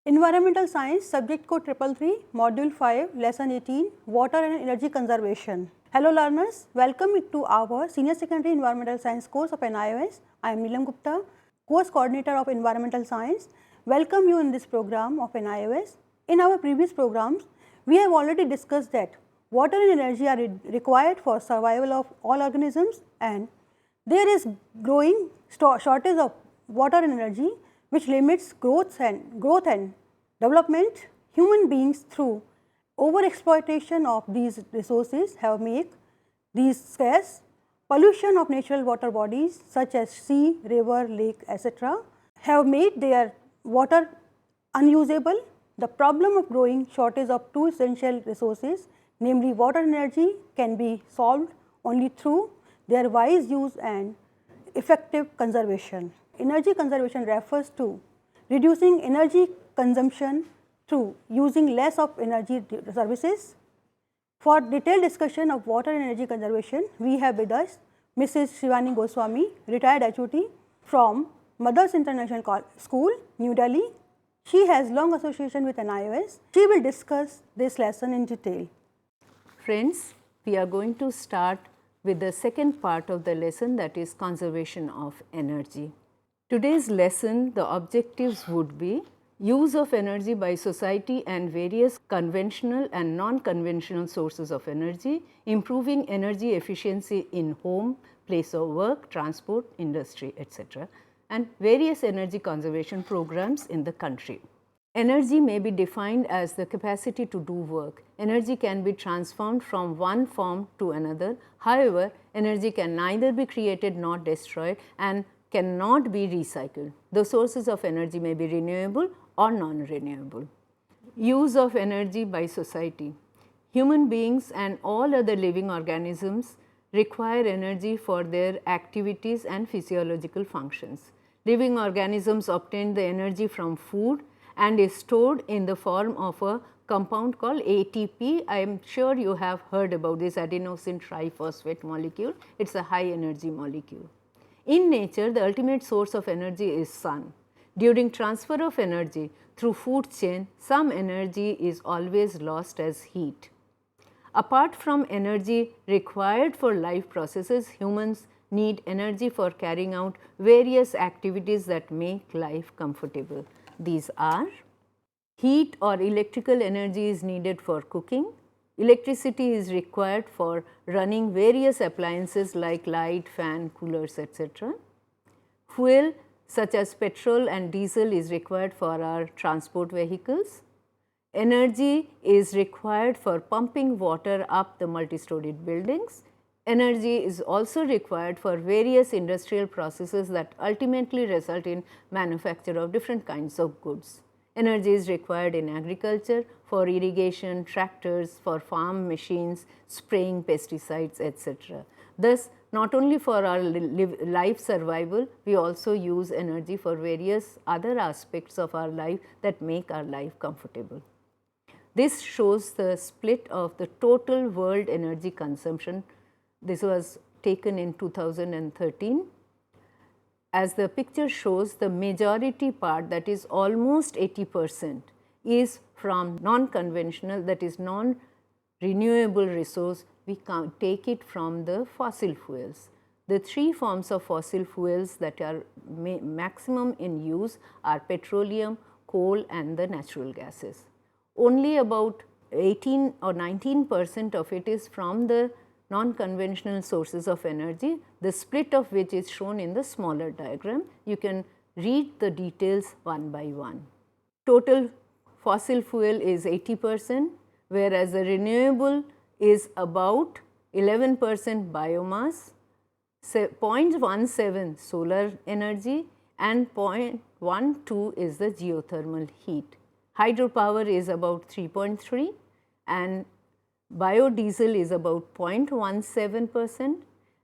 Environmental Science, Subject Code 333, Module 5, Lesson 18, Water and Energy Conservation. Hello learners, welcome to our Senior Secondary Environmental Science course of NIOS. I am Neelam Gupta, Course Coordinator of Environmental Science. Welcome you in this program of NIOS. In our previous programs, we have already discussed that water and energy are required for survival of all organisms, and there is growing shortage of water and energy which limits growth and development. Human beings through overexploitation of these resources have made these scarce. Pollution of natural water bodies such as sea, river, lake, etc. have made their water unusable. The problem of growing shortage of two essential resources, namely water and energy, can be solved only through their wise use and effective conservation. Energy conservation refers to reducing energy consumption through using less of energy services. For detailed discussion of water and energy conservation, we have with us Mrs. Shivani Goswami, retired HOT from Mothers International School, New Delhi. She has long association with NIOS. She will discuss this lesson in detail. Friends, we are going to start with the second part of the lesson, that is conservation of energy. Today's lesson, the objectives would be use of energy by society and various conventional and non-conventional sources of energy, improving energy efficiency in home, place of work, transport, industry, etc., and various energy conservation programs in the country. Energy may be defined as the capacity to do work. Energy can be transformed from one form to another. However, energy can neither be created nor destroyed and cannot be recycled. The sources of energy may be renewable or non-renewable. Use of energy by society. Human beings and all other living organisms require energy for their activities and physiological functions. Living organisms obtain the energy from food and is stored in the form of a compound called ATP. I am sure you have heard about this adenosine triphosphate molecule. It is a high energy molecule. In nature, the ultimate source of energy is sun. During transfer of energy through food chain, some energy is always lost as heat. Apart from energy required for life processes, humans need energy for carrying out various activities that make life comfortable. These are: heat or electrical energy is needed for cooking. Electricity is required for running various appliances like light, fan, coolers, etc. Fuel such as petrol and diesel is required for our transport vehicles. Energy is required for pumping water up the multi-storied buildings. Energy is also required for various industrial processes that ultimately result in manufacture of different kinds of goods. Energy is required in agriculture for irrigation, tractors, for farm machines, spraying pesticides, etc. Thus, not only for our life survival, we also use energy for various other aspects of our life that make our life comfortable. This shows the split of the total world energy consumption. This was taken in 2013. As the picture shows, the majority part, that is almost 80%, is from non-conventional, that is non-renewable resource. We can take it from the fossil fuels. The three forms of fossil fuels that are maximum in use are petroleum, coal and the natural gases. Only about 18 or 19% of it is from the non-conventional sources of energy, the split of which is shown in the smaller diagram. You can read the details one by one. Total fossil fuel is 80%, whereas the renewable is about 11% biomass, 0.17 solar energy and 0.12 is the geothermal heat. Hydropower is about 3.3 and biodiesel is about 0.17%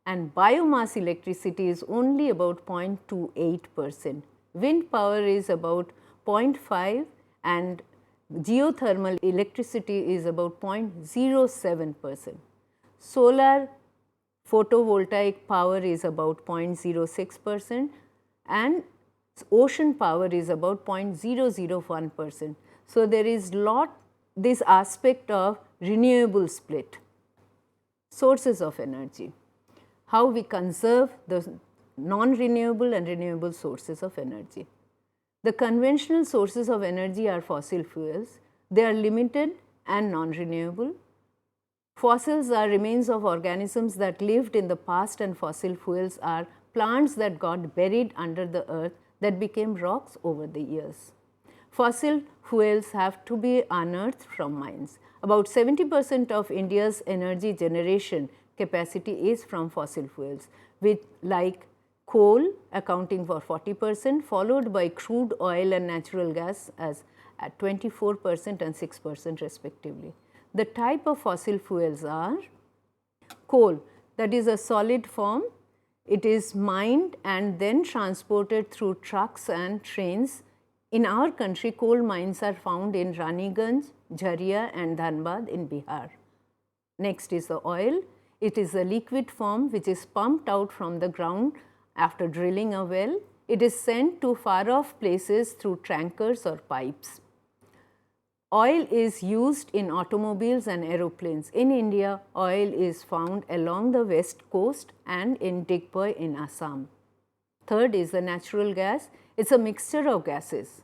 and biomass electricity is only about 0.28%. Wind power is about 0.5 and geothermal electricity is about 0.07%. Solar photovoltaic power is about 0.06% and Ocean power is about 0.001%. So, there is this aspect of renewable split, sources of energy, how we conserve the non-renewable and renewable sources of energy. The conventional sources of energy are fossil fuels. They are limited and non-renewable. Fossils are remains of organisms that lived in the past, and fossil fuels are plants that got buried under the earth that became rocks over the years. Fossil fuels have to be unearthed from mines. About 70% of India's energy generation capacity is from fossil fuels, with like coal accounting for 40%, followed by crude oil and natural gas as at 24% and 6% respectively. The type of fossil fuels are coal, that is a solid form. It is mined and then transported through trucks and trains. In our country, coal mines are found in Raniganj, Jharia and Dhanbad in Bihar. Next is the oil. It is a liquid form which is pumped out from the ground after drilling a well. It is sent to far off places through tankers or pipes. Oil is used in automobiles and aeroplanes. In India, oil is found along the west coast and in Digboi in Assam. Third is the natural gas. It is a mixture of gases.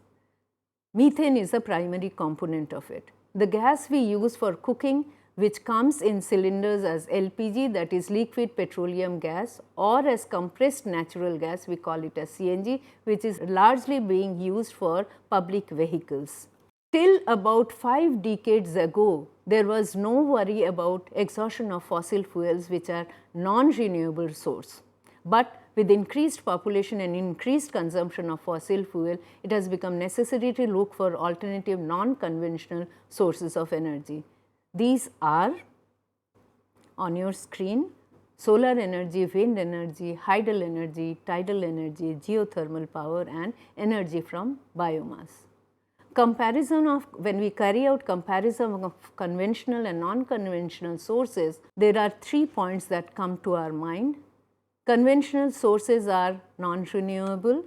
Methane is the primary component of it. The gas we use for cooking, which comes in cylinders as LPG, that is liquid petroleum gas, or as compressed natural gas, we call it as CNG, which is largely being used for public vehicles. Till about 5 decades ago, there was no worry about exhaustion of fossil fuels which are non-renewable source. But with increased population and increased consumption of fossil fuel, it has become necessary to look for alternative non-conventional sources of energy. These are on your screen: solar energy, wind energy, hydel energy, tidal energy, geothermal power and energy from biomass. Comparison of when we carry out comparison of conventional and non-conventional sources, there are 3 points that come to our mind. Conventional sources are non-renewable.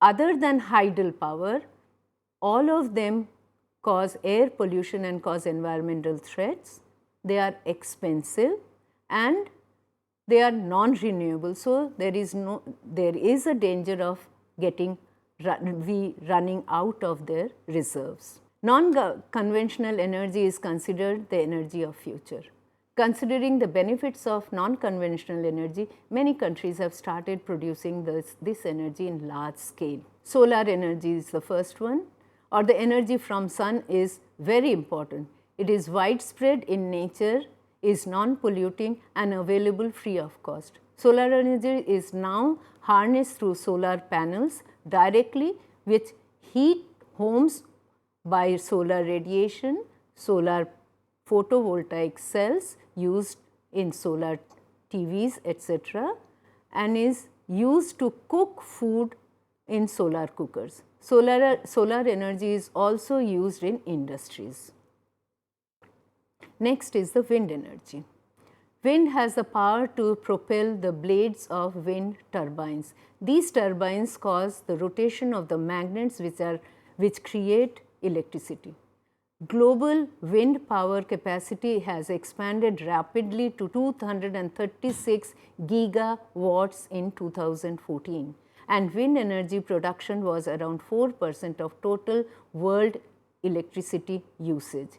Other than hydel power, all of them cause air pollution and cause environmental threats. They are expensive and they are non-renewable. So, there is a danger of running out of their reserves. Non-conventional energy is considered the energy of future. Considering the benefits of non-conventional energy, many countries have started producing this energy in large scale. Solar energy is the first one, or the energy from sun is very important. It is widespread in nature, is non-polluting and available free of cost. Solar energy is now harnessed through solar panels directly, which heat homes by solar radiation, solar photovoltaic cells used in solar TVs, etc., and is used to cook food in solar cookers. Solar energy is also used in industries. Next is the wind energy. Wind has the power to propel the blades of wind turbines. These turbines cause the rotation of the magnets which create electricity. Global wind power capacity has expanded rapidly to 236 gigawatts in 2014, and wind energy production was around 4% of total world electricity usage.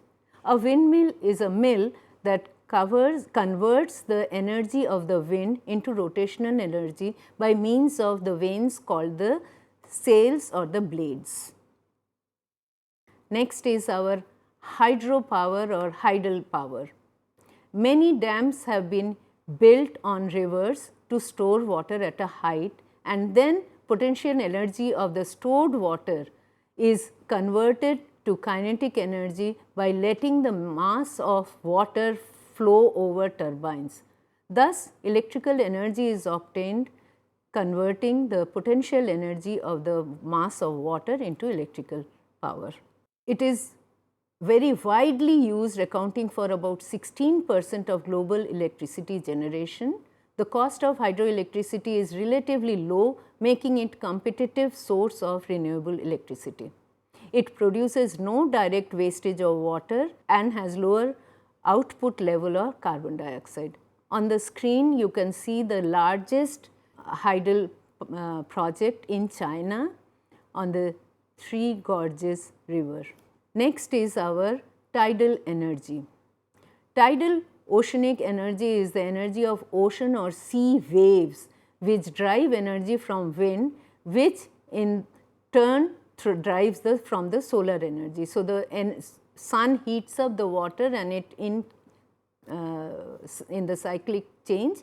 A windmill is a mill that converts the energy of the wind into rotational energy by means of the vanes called the sails or the blades. Next is our hydropower or hydel power. Many dams have been built on rivers to store water at a height, and then potential energy of the stored water is converted to kinetic energy by letting the mass of water flow over turbines. Thus, electrical energy is obtained converting the potential energy of the mass of water into electrical power. It is very widely used, accounting for about 16% of global electricity generation. The cost of hydroelectricity is relatively low, making it competitive source of renewable electricity. It produces no direct wastage of water and has lower output level of carbon dioxide. On the screen you can see the largest hydel project in China on the Three Gorges River. Next is our tidal energy. Tidal oceanic energy is the energy of ocean or sea waves which drive energy from wind, which in turn drives from the solar energy. So, the sun heats up the water and it in the cyclic change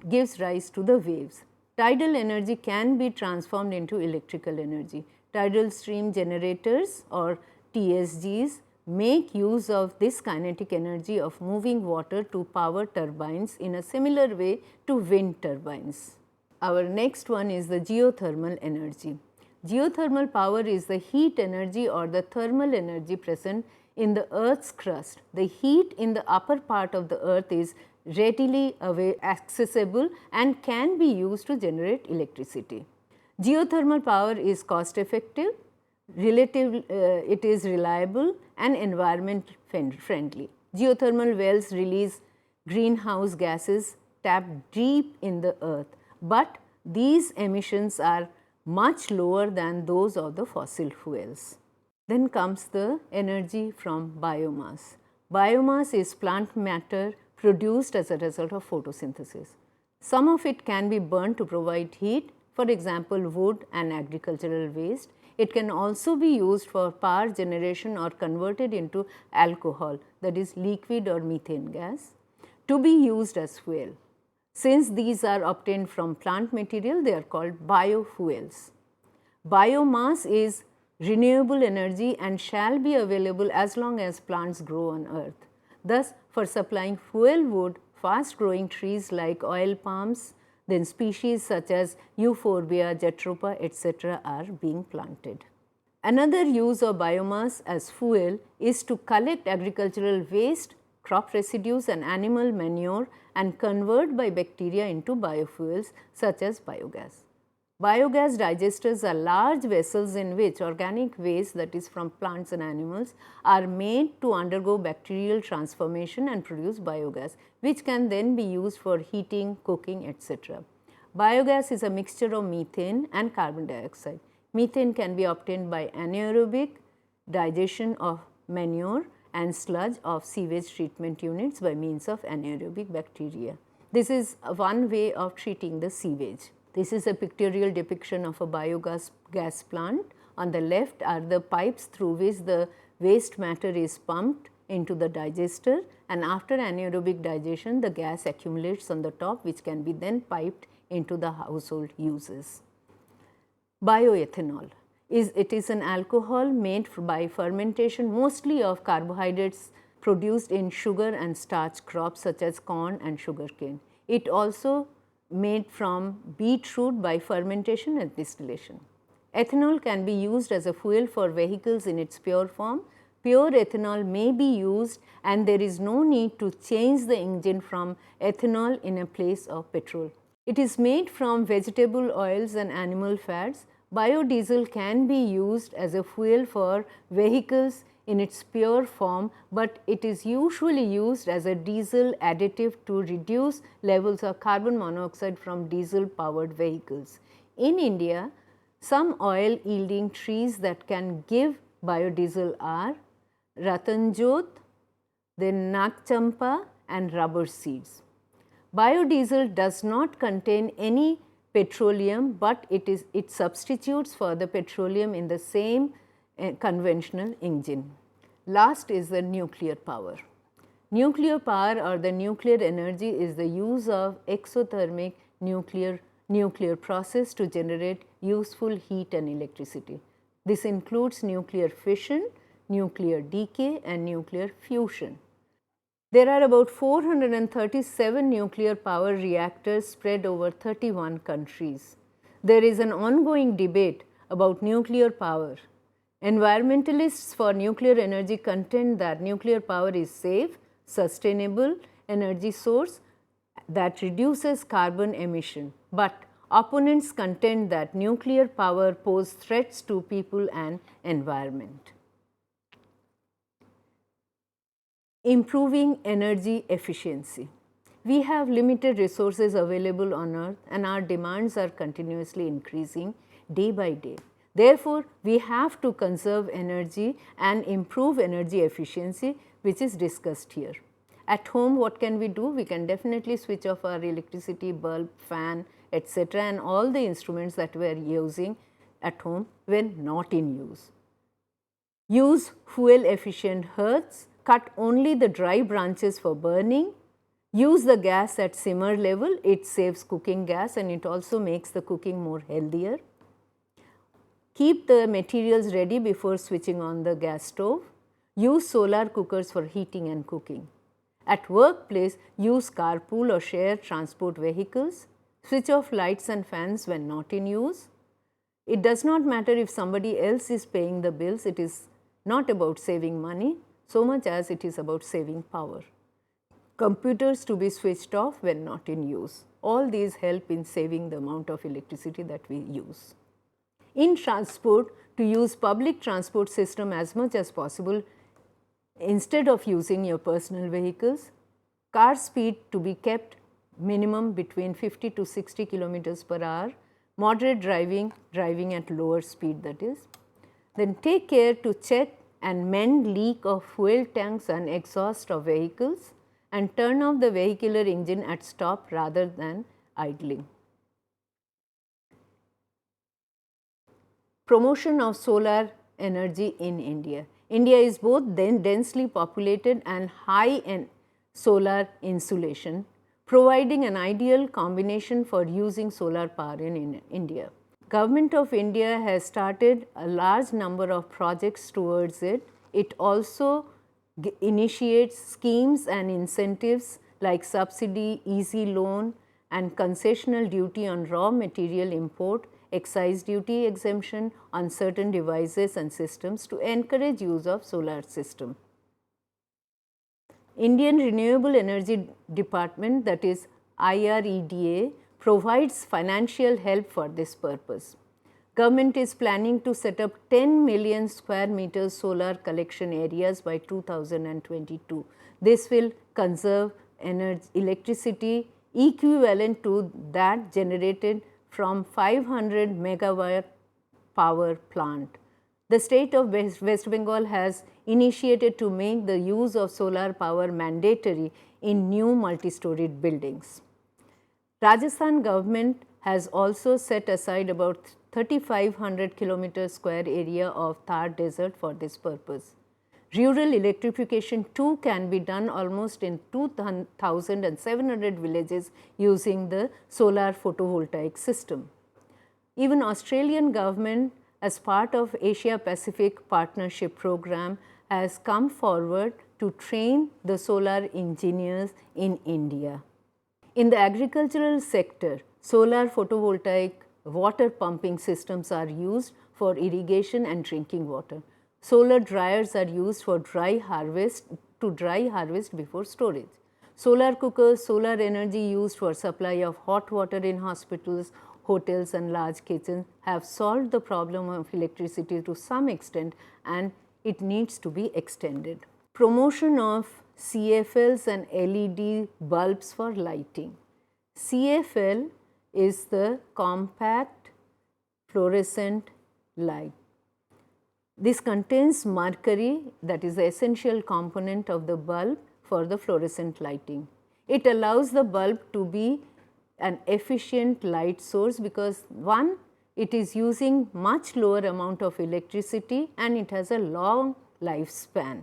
gives rise to the waves. Tidal energy can be transformed into electrical energy. Tidal stream generators or TSGs make use of this kinetic energy of moving water to power turbines in a similar way to wind turbines. Our next one is the geothermal energy. Geothermal power is the heat energy or the thermal energy present in the earth's crust. The heat in the upper part of the earth is readily accessible and can be used to generate electricity. Geothermal power is cost effective, it is reliable and environment friendly. Geothermal wells release greenhouse gases tapped deep in the earth, but these emissions are much lower than those of the fossil fuels. Then comes the energy from biomass. Biomass is plant matter produced as a result of photosynthesis. Some of it can be burned to provide heat, for example, wood and agricultural waste. It can also be used for power generation or converted into alcohol, that is liquid or methane gas, to be used as fuel. Since these are obtained from plant material, they are called biofuels. Biomass is renewable energy and shall be available as long as plants grow on earth. Thus, for supplying fuel wood, fast growing trees like oil palms, then species such as euphorbia, jatropha, etc. are being planted. Another use of biomass as fuel is to collect agricultural waste, crop residues and animal manure and convert by bacteria into biofuels such as biogas. Biogas digesters are large vessels in which organic waste, that is from plants and animals, are made to undergo bacterial transformation and produce biogas, which can then be used for heating, cooking, etc. Biogas is a mixture of methane and carbon dioxide. Methane can be obtained by anaerobic digestion of manure and sludge of sewage treatment units by means of anaerobic bacteria. This is one way of treating the sewage. This is a pictorial depiction of a biogas gas plant. On the left are the pipes through which the waste matter is pumped into the digester, and after anaerobic digestion the gas accumulates on the top, which can be then piped into the household uses. Bioethanol is an alcohol made by fermentation mostly of carbohydrates produced in sugar and starch crops such as corn and sugarcane. It also made from beetroot by fermentation and distillation. Ethanol can be used as a fuel for vehicles in its pure form. Pure ethanol may be used and there is no need to change the engine from ethanol in a place of petrol. It is made from vegetable oils and animal fats. Biodiesel can be used as a fuel for vehicles in its pure form, but it is usually used as a diesel additive to reduce levels of carbon monoxide from diesel powered vehicles. In India, some oil yielding trees that can give biodiesel are Ratanjot, then Nagchampa and rubber seeds. Biodiesel does not contain any petroleum, but it substitutes for the petroleum in the same conventional engine. Last is the nuclear power. Nuclear power or the nuclear energy is the use of exothermic nuclear process to generate useful heat and electricity. This includes nuclear fission, nuclear decay and nuclear fusion. There are about 437 nuclear power reactors spread over 31 countries. There is an ongoing debate about nuclear power. Environmentalists for nuclear energy contend that nuclear power is safe, sustainable energy source that reduces carbon emission, but opponents contend that nuclear power poses threats to people and environment. Improving energy efficiency. We have limited resources available on earth and our demands are continuously increasing day by day. Therefore, we have to conserve energy and improve energy efficiency, which is discussed here. At home, what can we do? We can definitely switch off our electricity, bulb, fan, etc., and all the instruments that we are using at home when not in use. Use fuel efficient hearths, cut only the dry branches for burning, use the gas at simmer level, it saves cooking gas and it also makes the cooking more healthier. Keep the materials ready before switching on the gas stove. Use solar cookers for heating and cooking. At workplace, use carpool or shared transport vehicles. Switch off lights and fans when not in use. It does not matter if somebody else is paying the bills, it is not about saving money so much as it is about saving power. Computers to be switched off when not in use. All these help in saving the amount of electricity that we use. In transport, to use public transport system as much as possible instead of using your personal vehicles. Car speed to be kept minimum between 50 to 60 kilometers per hour, moderate driving at lower speed, that is. Then take care to check and mend leak of fuel tanks and exhaust of vehicles and turn off the vehicular engine at stop rather than idling. Promotion of solar energy in India. India is both densely populated and high in solar insulation, providing an ideal combination for using solar power in India. Government of India has started a large number of projects towards it. It also initiates schemes and incentives like subsidy, easy loan and concessional duty on raw material import, excise duty exemption on certain devices and systems to encourage use of solar system. Indian Renewable Energy Department, that is IREDA, provides financial help for this purpose. Government is planning to set up 10 million square meters solar collection areas by 2022. This will conserve electricity equivalent to that generated from 500 megawatt power plant. The state of West Bengal has initiated to make the use of solar power mandatory in new multi-storied buildings. Rajasthan government has also set aside about 3,500 kilometer square area of Thar desert for this purpose. Rural electrification too can be done almost in 2,700 villages using the solar photovoltaic system. Even Australian government as part of Asia Pacific Partnership Program has come forward to train the solar engineers in India. In the agricultural sector, solar photovoltaic water pumping systems are used for irrigation and drinking water. Solar dryers are used for dry harvest before storage. Solar cookers, solar energy used for supply of hot water in hospitals, hotels and large kitchens have solved the problem of electricity to some extent and it needs to be extended. Promotion of CFLs and LED bulbs for lighting. CFL is the compact fluorescent light. This contains mercury, that is the essential component of the bulb for the fluorescent lighting. It allows the bulb to be an efficient light source because one, it is using much lower amount of electricity and it has a long lifespan.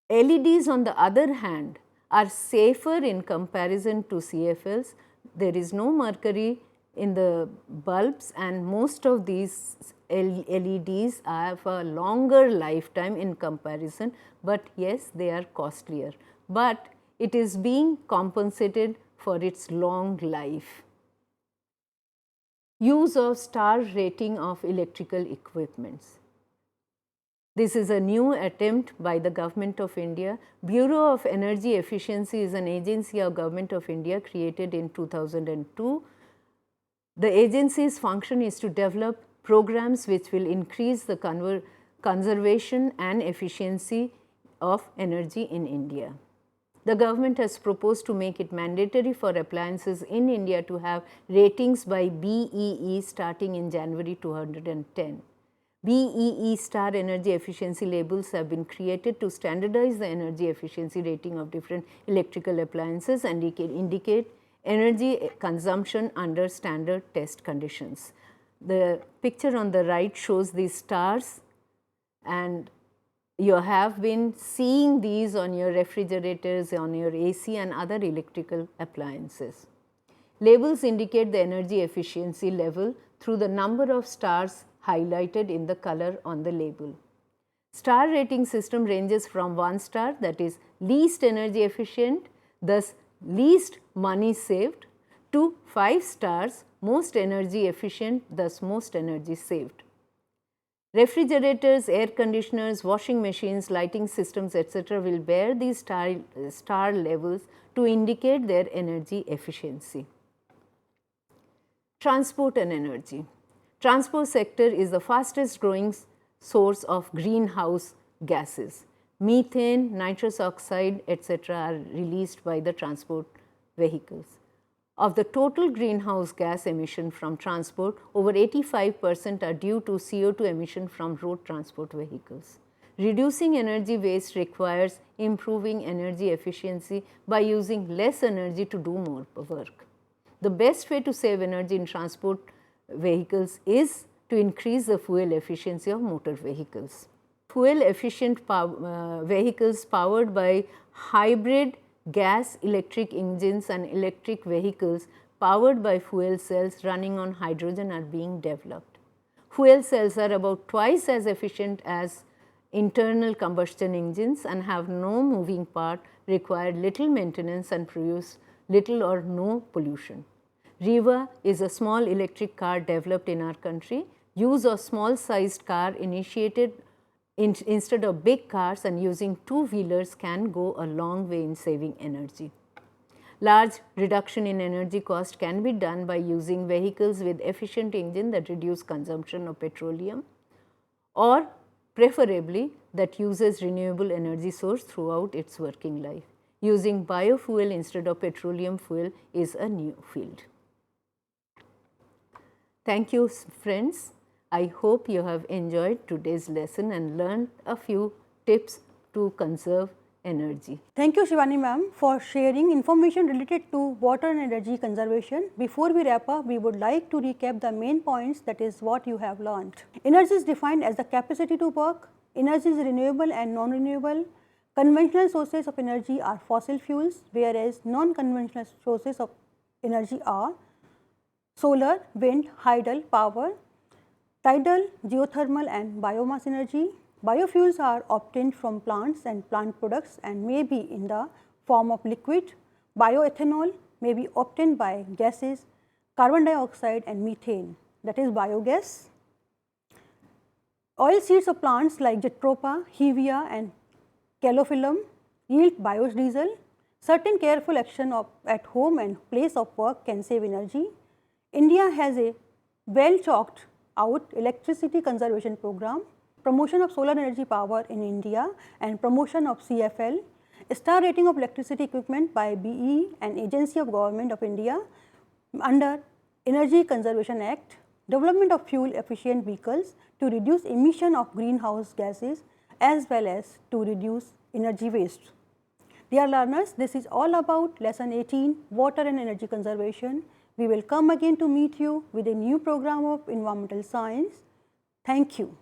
LEDs on the other hand are safer in comparison to CFLs. There is no mercury in the bulbs and most of these LEDs have a longer lifetime in comparison, but yes, they are costlier, but it is being compensated for its long life. Use of star rating of electrical equipments. This is a new attempt by the Government of India. Bureau of Energy Efficiency is an agency of Government of India created in 2002. The agency's function is to develop programs which will increase the conservation and efficiency of energy in India. The government has proposed to make it mandatory for appliances in India to have ratings by BEE starting in January 2010. BEE star energy efficiency labels have been created to standardize the energy efficiency rating of different electrical appliances and indicate energy consumption under standard test conditions. The picture on the right shows these stars, and you have been seeing these on your refrigerators, on your AC and other electrical appliances. Labels indicate the energy efficiency level through the number of stars highlighted in the color on the label. Star rating system ranges from 1 star, that is least energy efficient, thus least money saved, to 5 stars, most energy efficient, thus most energy saved. Refrigerators, air conditioners, washing machines, lighting systems, etc. will bear these star levels to indicate their energy efficiency. Transport and energy. Transport sector is the fastest growing source of greenhouse gases. Methane, nitrous oxide, etc. are released by the transport vehicles. Of the total greenhouse gas emission from transport, over 85% are due to CO2 emission from road transport vehicles. Reducing energy waste requires improving energy efficiency by using less energy to do more work. The best way to save energy in transport vehicles is to increase the fuel efficiency of motor vehicles. Fuel efficient vehicles powered by hybrid gas electric engines and electric vehicles powered by fuel cells running on hydrogen are being developed. Fuel cells are about twice as efficient as internal combustion engines and have no moving part, require little maintenance and produce little or no pollution. Riva is a small electric car developed in our country. Use of small sized car initiated instead of big cars and using two-wheelers can go a long way in saving energy. Large reduction in energy cost can be done by using vehicles with efficient engine that reduce consumption of petroleum, or preferably that uses renewable energy source throughout its working life. Using biofuel instead of petroleum fuel is a new field. Thank you, friends. I hope you have enjoyed today's lesson and learned a few tips to conserve energy. Thank you, Shivani ma'am, for sharing information related to water and energy conservation. Before we wrap up, we would like to recap the main points, that is what you have learned. Energy is defined as the capacity to work. Energy is renewable and non-renewable. Conventional sources of energy are fossil fuels, whereas non-conventional sources of energy are solar, wind, hydel power, tidal, geothermal and biomass energy. Biofuels are obtained from plants and plant products and may be in the form of liquid. Bioethanol may be obtained by gases, carbon dioxide and methane, that is biogas. Oil seeds of plants like Jatropha, Hevea and Calophyllum yield biodiesel. Certain careful action at home and place of work can save energy. India has a well chalked out electricity conservation program, promotion of solar energy power in India and promotion of CFL, star rating of electricity equipment by BE, an agency of Government of India under Energy Conservation Act, development of fuel efficient vehicles to reduce emission of greenhouse gases as well as to reduce energy waste. Dear learners, this is all about lesson 18, water and energy conservation. We will come again to meet you with a new program of environmental science. Thank you.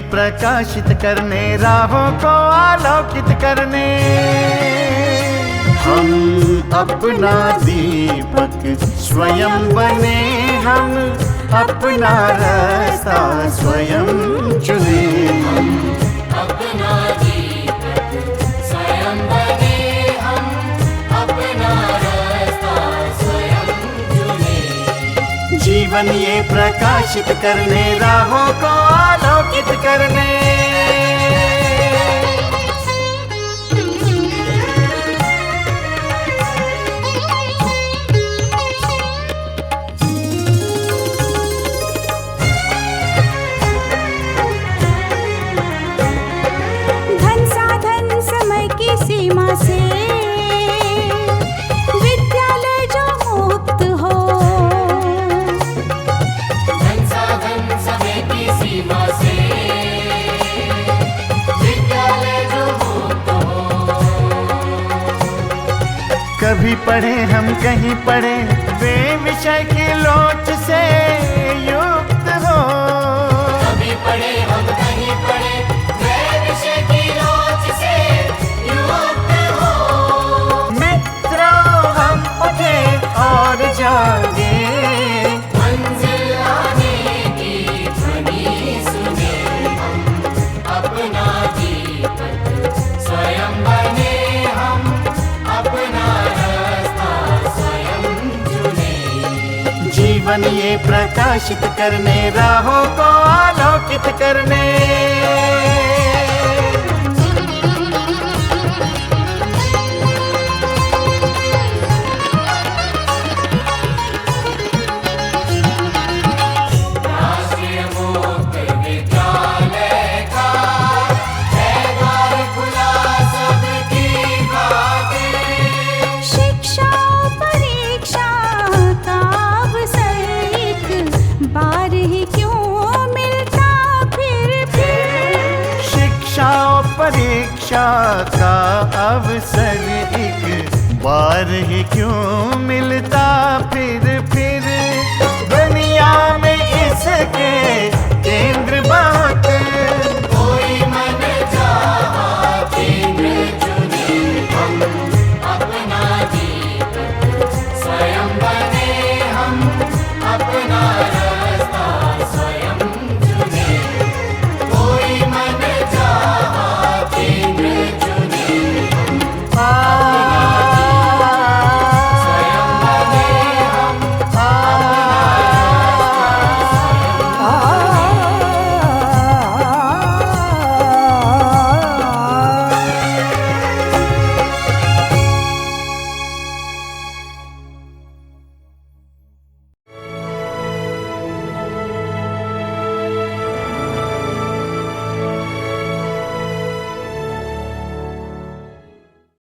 प्रकाशित करने, राहों को आलोकित करने। हम अपना दीपक स्वयं बने, हम अपना रास्ता स्वयं चुने। अपना दीपक स्वयं बने, हम अपना रास्ता स्वयं चुने। जीवन ये प्रकाशित करने, राहों को आलोकित करने। धन साधन समय की सीमा से विद्यालय जो मुक्त हो, धन साधन समय की सीमा से विद्यालय जो मुक्त हो। कभी पढ़े हम कहीं पढ़े, वे विषय की लोच से युक्त हो। कभी पढ़े हम कहीं पढ़े, वे विषय की लोच से युक्त हो। मित्रों हम उठे और जागे, मंजिल आने की ध्वनि सुने। हम अपना दीपक स्वयं बने, हम अपना रास्ता स्वयं चुने। जीवन ये प्रकाशित करने, राहों को आलोकित करने। राष्ट्रीय मुक्त विद्यालय का है द्वार खुला सबकी खातिर। शिक्षा परीक्षा का अवसर एक बार ही क्यों मिलता फिर। शिक्षा और परीक्षा का अवसर एक बार ही क्यों मिलता फिर।